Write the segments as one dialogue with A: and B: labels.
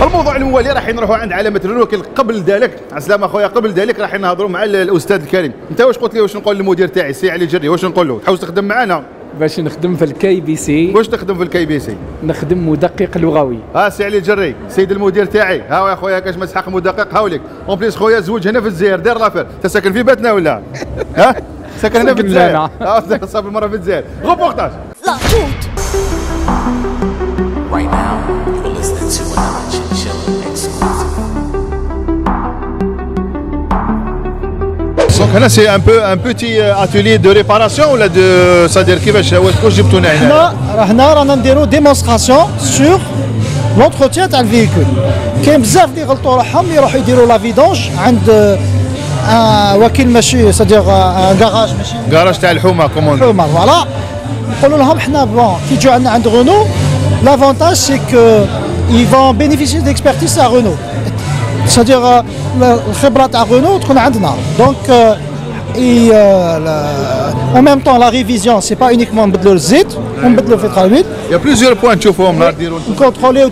A: الموضوع الموالي راح نروحوا عند علامه رونو، ولكن قبل ذلك عسلامه اخويا، قبل ذلك راح نهضروا مع الاستاذ الكريم. انت واش قلت لي واش نقول للمدير تاعي سي علي جري، واش نقول له تحوس تخدم معنا
B: باش نخدم في الكي بي سي؟
A: واش تخدم في الكي بي سي؟
B: نخدم مدقق لغوي.
A: سي علي جري سيد المدير تاعي، ها يا خويا كاش مسحق مدقق هاوليك. اون بليس خويا زوج هنا في الجزائر داير لافير. انت ساكن في باتنا ولا؟ ها ساكن هنا في الجزائر؟ صافي مره في الجزائر. غوبورتاج
C: Right now, you're listening to another Chinchilla exclusive.
A: Donc هنا سي ان بوتي اتيلي دو ريباراسيون ولا دو صادير كيفاش واش جبتونا هنا؟
D: حنا رانا نديرو ديمونستراسيون سور لونتروتيان تاع الفيكول. كاين بزاف اللي يغلطوا روحهم يروحوا يديروا لا فيدونج عند وكيل ماشي صدير كراج ماشي
A: كراج تاع الحومه كوموند
D: الحومه فوالا. نقولوا لهم حنا بون كي تجوا عندنا عند رونو لافونتاج سي كو ils vont bénéficier d'expertise à Renault. C'est-à-dire الخبره تاع رونو تكون عندنا. دونك en même temps la révision c'est pas uniquement نبدلوا الزيت ونبدلوا الفلتر الويد.
A: Il y a plusieurs points تشوفوهم نهار ديروا
D: نكونتروليو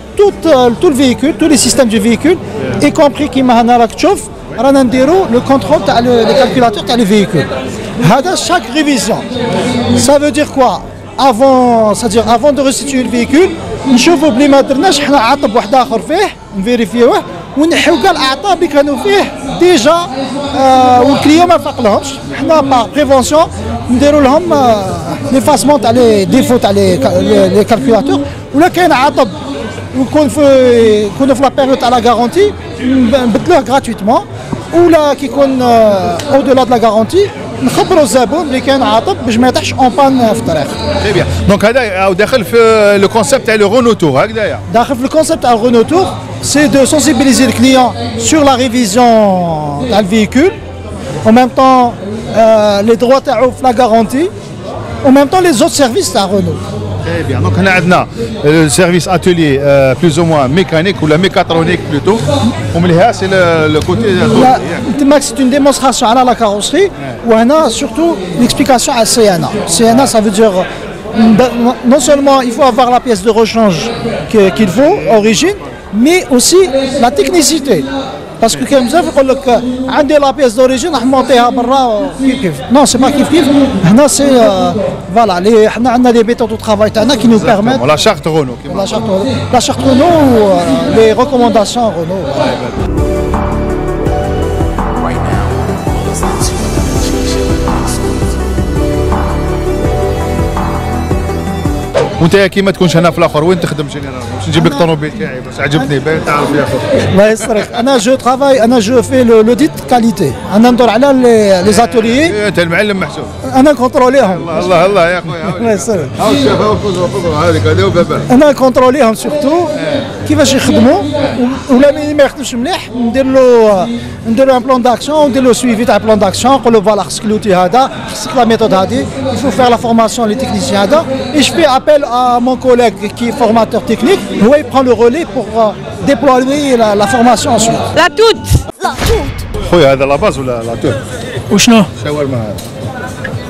D: tout le véhicule, tous les systèmes du véhicule, y compris كيما هنا راك تشوف رانا نديرو لو كونترول تاع لي كالكولاتور تاع لي فيهيكول. هذا chaque révision. Ça veut dire quoi? C'est-à-dire avant de restituer le véhicule نشوفوا بلي ما درناش حنا عطب واحد اخر فيه نفيريفيوه ونحيو كاع الاعطاب اللي كانوا فيه ديجا والكليون ما فاق لهمش. حنا با بريفونسيون نديروا لهم ليفاسمون تاع لي ديفو تاع لي كالكولاتور. ولا كاين عطب ويكونوا في لا بيريود تاع لا غارونتي نبدلوه غراتويتمون. ولا كي يكون او دولا دو لا غارونتي نخبروا الزبون اللي كان عاطب باش ما يطيحش اون بان في الطريق. تري بيان.
A: دونك هذا داخل في لو كونسيبت تاع لو رونو تور هكذايا.
D: داخل في الكونسيبت تاع رونو تور سي دو سونسيبيليزي الكليون سور لا ريفيزيون تاع الفيكول او ميم طون لي دروا تاعو في لا غارونتي او ميم طون لي زوت سيرفيس تاع رونو.
A: تري بيان. دونك هنا عندنا سيرفيس اتولي بلوز او موان ميكانيك ولا ميكاترونيك بلوتو ومن لها سي لو كوتي
D: تماك سي اون ديمونستراسيون على لا كاروسري. وهنا سورتو ليكسبليكاسيون على السيانا. السيانا ça veut dire non seulement il faut avoir la pièce de rechange qu'il faut origine mais aussi la technicité. parce que كاين بزاف يقول لك عندي لا بيس دوريجين راح نمونطيها برا كيف كيف. نو سي با كيف كيف. هنا سي فوالا لي حنا عندنا لي ميثود دو ترافاي تاعنا كي نو بيرميت
A: لا شارت رونو
D: لا شارت رونو لي ريكومونداسيون رونو.
C: Right now, you're listening to another Chinchilla exclusive.
A: وانت كيما تكونش هنا في الاخر وين تخدم جينيرال؟ باش نجيب لك الطوموبيل تاعي باش عجبني باين تعرف يا خويا.
D: الله يسترك. انا جو ترافاي انا جو في لوديت كاليتي. انا ندور على لي زاتوليي.
A: انت المعلم محسوب.
D: انا نكونتروليهم.
A: الله يا خويا.
D: الله يسترك.
A: هاو شوف هاو هذيك هذا وبابا.
D: انا نكونتروليهم سورتو كيفاش يخدموا. ولا ما يخدمش مليح ندير له ان بلان داكسيون وندير له سويفي تاع بلان داكسيون. نقول له فوالا خصك لوتي هذا خصك لا ميثود هذه. يفو فيغ لا فورماسيون لي تكنيسيان هذا. اي جو في ابيل à mon collègue qui est formateur technique. Il prend le relais pour déployer la formation ensuite.
E: La toute.
A: خويا هذا لا باز ولا لا توت؟
F: وشنو؟
A: شاورما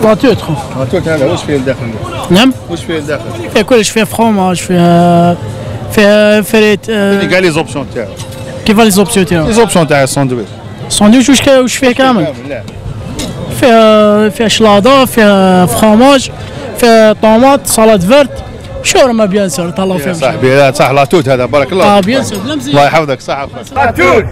F: لا توت خو.
A: لا توت هذا واش فيه الداخل؟
F: نعم؟
A: واش فيه الداخل؟
F: فيها كلش، فيها فرomage، فيها فريت.
A: كاع لي زوبسيون تاعو.
F: كيف لي زوبسيون تاعو؟
A: لي زوبسيون تاع الساندويتش.
F: الساندويتش واش فيه كامل؟
A: لا.
F: فيها شلاضه، فيها فرomage، فيها طوماط، سلطه فرد، شاورما بيان سور. تهلاو فيهم
A: صاحبي صح لا توت هذا بارك الله.
F: بيان سور.
A: الله يحفظك صح.
E: La toute.